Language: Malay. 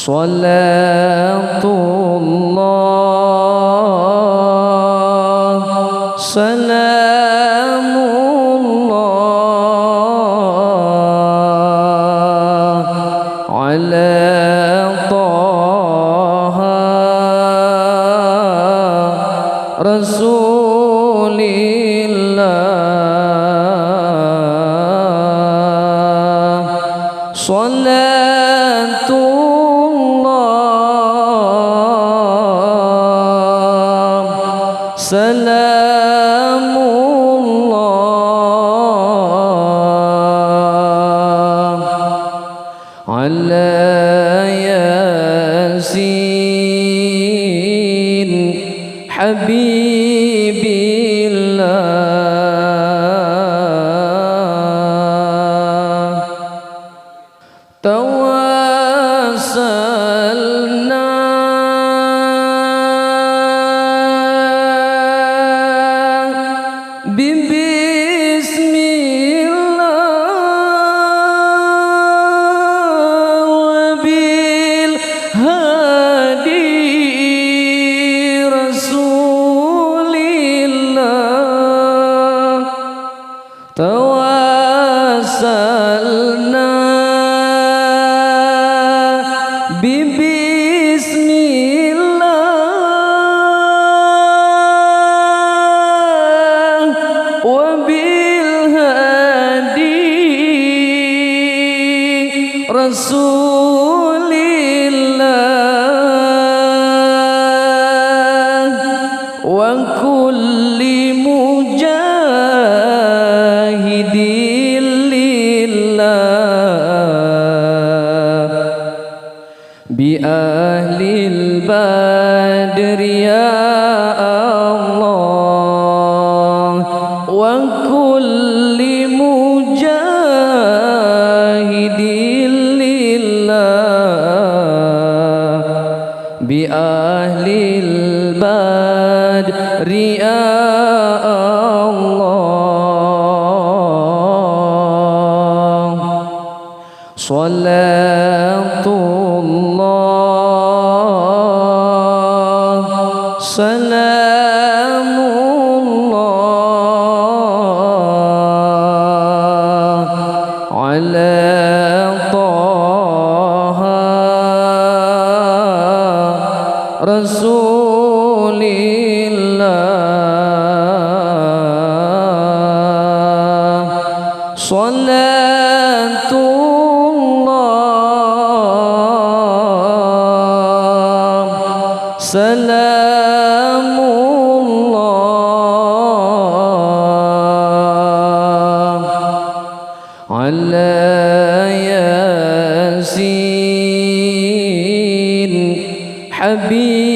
Salatullah salamullah ala Taha Rasulillah. Salatullah salamullah ala Yasin Habibillah. Tawassalna bismillah wa bil hadi Rasulillah. Tawassalna bismillah wa bil hadi Rasulillah wa kulli mujahidin lillah bi ahlil badri ya Allah wa kulli mujahidin lillah bi ahlil badri ya Allah. Salatullah salamullah ala Taha Rasulillah. Salatullah salamullah ala Yasin Habib